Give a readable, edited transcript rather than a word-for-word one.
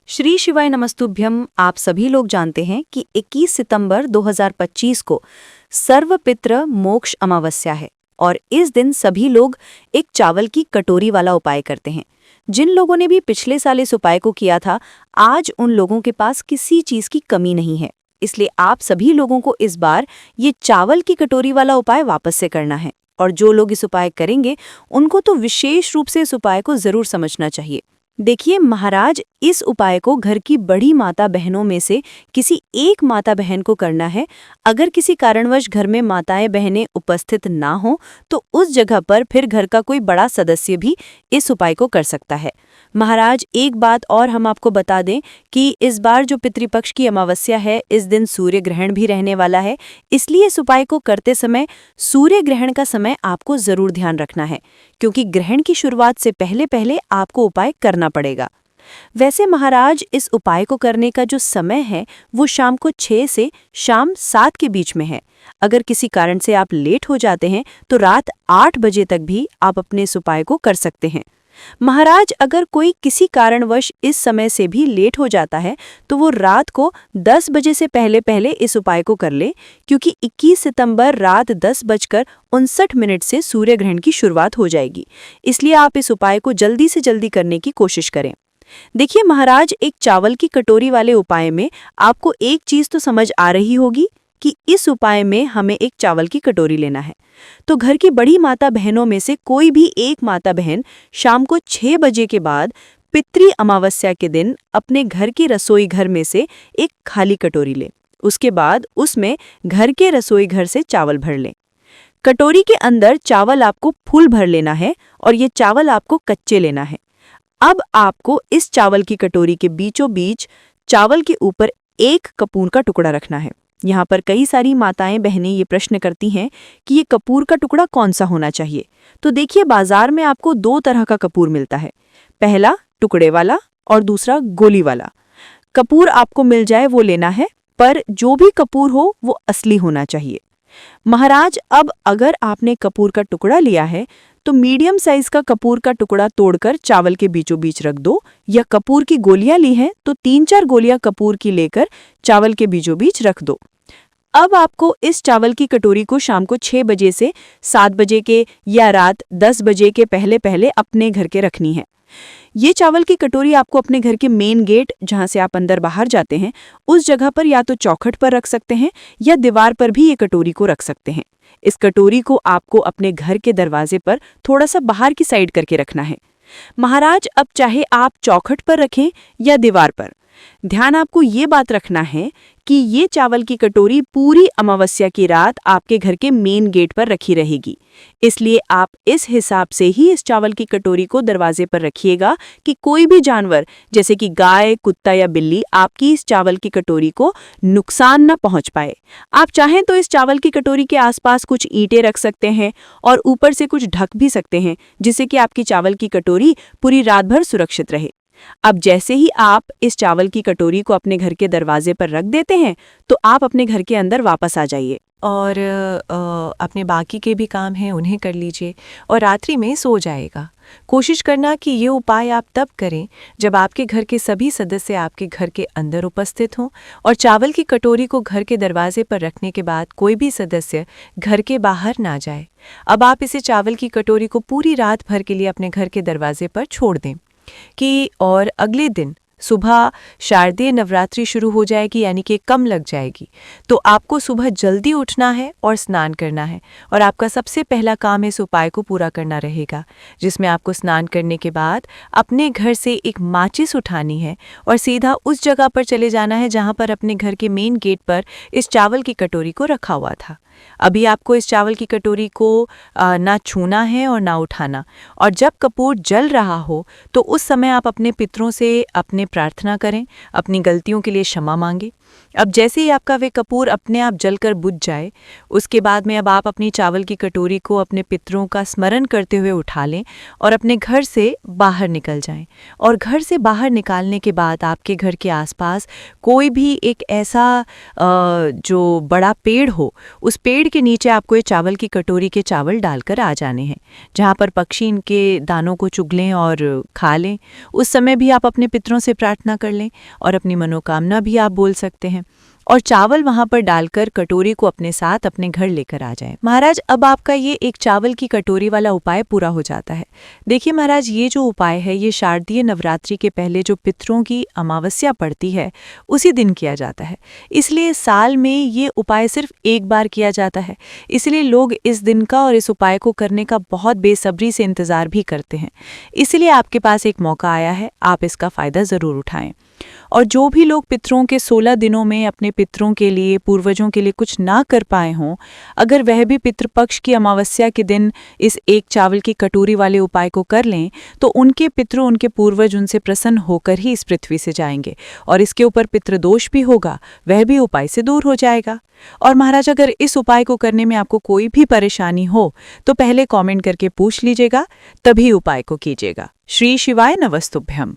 श्री शिवाय नमस्तुभ्यम। आप सभी लोग जानते हैं कि 21 सितंबर 2025 को सर्वपित्र मोक्ष अमावस्या है और इस दिन सभी लोग एक चावल की कटोरी वाला उपाय करते हैं। जिन लोगों ने भी पिछले साल इस उपाय को किया था, आज उन लोगों के पास किसी चीज की कमी नहीं है। इसलिए आप सभी लोगों को इस बार ये चावल की कटोरी वाला उपाय वापस से करना है और जो लोग इस उपाय करेंगे उनको तो विशेष रूप से इस उपाय को जरूर समझना चाहिए। देखिए महाराज, इस उपाय को घर की बड़ी माता बहनों में से किसी एक माता बहन को करना है। अगर किसी कारणवश घर में माताएं बहनें उपस्थित ना हो तो उस जगह पर फिर घर का कोई बड़ा सदस्य भी इस उपाय को कर सकता है। महाराज, एक बात और हम आपको बता दें कि इस बार जो पितृपक्ष की अमावस्या है, इस दिन सूर्य ग्रहण भी रहने वाला है। इसलिए इस उपाय को करते समय सूर्य ग्रहण का समय आपको जरूर ध्यान रखना है, क्योंकि ग्रहण की शुरुआत से पहले पहले आपको उपाय करना पड़ेगा। वैसे महाराज, इस उपाय को करने का जो समय है वो शाम को 6 से शाम 7 के बीच में है। अगर किसी कारण से आप लेट हो जाते हैं तो रात 8 बजे तक भी आप अपने इस उपाय को कर सकते हैं। महाराज, अगर कोई किसी कारणवश इस समय से भी लेट हो जाता है तो वो रात को 10 बजे से पहले पहले इस उपाय को कर ले, क्योंकि 21 सितंबर रात 10:59 से सूर्य ग्रहण की शुरुआत हो जाएगी। इसलिए आप इस उपाय को जल्दी से जल्दी करने की कोशिश करें। देखिए महाराज, एक चावल की कटोरी वाले उपाय में आपको एक चीज तो समझ आ रही होगी कि इस उपाय में हमें एक चावल की कटोरी लेना है। तो घर की बड़ी माता बहनों में से कोई भी एक माता बहन शाम को 6 बजे के बाद पितृ अमावस्या के दिन अपने घर के रसोई घर में से एक खाली कटोरी ले। उसके बाद उसमें घर के रसोई घर से चावल भर लें। कटोरी के अंदर चावल आपको फुल भर लेना है और ये चावल आपको कच्चे लेना है। अब आपको इस चावल की कटोरी के बीचों बीच चावल के ऊपर एक कपूर का टुकड़ा रखना है। यहाँ पर कई सारी माताएं बहनें ये प्रश्न करती हैं कि ये कपूर का टुकड़ा कौन सा होना चाहिए। तो देखिए, बाजार में आपको 2 तरह का कपूर मिलता है, पहला टुकड़े वाला और दूसरा गोली वाला। कपूर आपको मिल जाए वो लेना है, पर जो भी कपूर हो वो असली होना चाहिए। महाराज, अब अगर आपने कपूर का टुकड़ा लिया है तो मीडियम साइज का कपूर का टुकड़ा तोड़कर चावल के बीचों बीच रख दो, या कपूर की गोलियां ली हैं तो 3-4 गोलियां कपूर की लेकर चावल के बीचों बीच रख दो। अब आपको इस चावल की कटोरी को शाम को 6 बजे से 7 बजे के या रात 10 बजे के पहले पहले अपने घर के रखनी है। ये चावल की कटोरी आपको अपने घर के मेन गेट, जहां से आप अंदर बाहर जाते हैं, उस जगह पर या तो चौखट पर रख सकते हैं या दीवार पर भी ये कटोरी को रख सकते हैं। इस कटोरी को आपको अपने घर के दरवाजे पर थोड़ा सा बाहर की साइड करके रखना है। महाराज, अब चाहे आप चौखट पर रखें या दीवार पर, ध्यान आपको ये बात रखना है कि ये चावल की कटोरी पूरी अमावस्या की रात आपके घर के मेन गेट पर रखी रहेगी। इसलिए आप इस हिसाब से ही इस चावल की कटोरी को दरवाजे पर रखिएगा कि कोई भी जानवर जैसे कि गाय, कुत्ता या बिल्ली आपकी इस चावल की कटोरी को नुकसान न पहुंच पाए। आप चाहें तो इस चावल की कटोरी के आसपास कुछ ईंटें रख सकते हैं और ऊपर से कुछ ढक भी सकते हैं, जिससे कि आपकी चावल की कटोरी पूरी रात भर सुरक्षित रहे। अब जैसे ही आप इस चावल की कटोरी को अपने घर के दरवाजे पर रख देते हैं तो आप अपने घर के अंदर वापस आ जाइए और अपने बाकी के भी काम हैं उन्हें कर लीजिए और रात्रि में सो जाएगा। कोशिश करना कि ये उपाय आप तब करें जब आपके घर के सभी सदस्य आपके घर के अंदर उपस्थित हों और चावल की कटोरी को घर के दरवाजे पर रखने के बाद कोई भी सदस्य घर के बाहर ना जाए। अब आप इसे चावल की कटोरी को पूरी रात भर के लिए अपने घर के दरवाजे पर छोड़ दें और अगले दिन सुबह शारदीय नवरात्रि शुरू हो जाएगी, यानी कि कम लग जाएगी। तो आपको सुबह जल्दी उठना है और स्नान करना है और आपका सबसे पहला काम इस उपाय को पूरा करना रहेगा, जिसमें आपको स्नान करने के बाद अपने घर से एक माचिस उठानी है और सीधा उस जगह पर चले जाना है जहां पर अपने घर के मेन गेट पर इस चावल की कटोरी को रखा हुआ था। अभी आपको इस चावल की कटोरी को ना छूना है और ना उठाना, और जब कपूर जल रहा हो तो उस समय आप अपने पितरों से अपने प्रार्थना करें, अपनी गलतियों के लिए क्षमा मांगें अब जैसे ही आपका वे कपूर अपने आप जलकर बुझ जाए, उसके बाद में अब आप अपनी चावल की कटोरी को अपने पितरों का स्मरण करते हुए उठा लें और अपने घर से बाहर निकल जाएं। और घर से बाहर निकालने के बाद आपके घर के आसपास कोई भी एक ऐसा जो बड़ा पेड़ हो, उस पेड़ के नीचे आपको ये चावल की कटोरी के चावल डालकर आ जाने हैं, जहाँ पर पक्षी इनके दानों को चुग लें और खा लें। उस समय भी आप अपने पितरों से प्रार्थना कर लें और अपनी मनोकामना भी आप बोल सकते हैं और चावल वहां पर डालकर कटोरी को अपने साथ अपने घर लेकर आ जाएं। महाराज, अब आपका ये एक चावल की कटोरी वाला उपाय पूरा हो जाता है। देखिए महाराज, ये जो उपाय है ये शारदीय नवरात्रि के पहले जो पितरों की अमावस्या पड़ती है उसी दिन किया जाता है, इसलिए साल में ये उपाय सिर्फ एक बार किया जाता है। इसलिए लोग इस दिन का और इस उपाय को करने का बहुत बेसब्री से इंतजार भी करते हैं। इसलिए आपके पास एक मौका आया है, आप इसका फायदा जरूर उठाएं। और जो भी लोग पितरों के 16 दिनों में अपने पितरों के लिए, पूर्वजों के लिए कुछ ना कर पाए हों, अगर वह भी पितृपक्ष की अमावस्या के दिन इस एक चावल की कटोरी वाले उपाय को कर लें, तो उनके पितरों, उनके पूर्वज उनसे प्रसन्न होकर ही इस पृथ्वी से जाएंगे और इसके ऊपर पितृदोष भी होगा, वह भी उपाय से दूर हो जाएगा। और महाराज, अगर इस उपाय को करने में आपको कोई भी परेशानी हो तो पहले कमेंट करके पूछ लीजिएगा, तभी उपाय को कीजिएगा। श्री शिवाय नमस्तुभ्यम।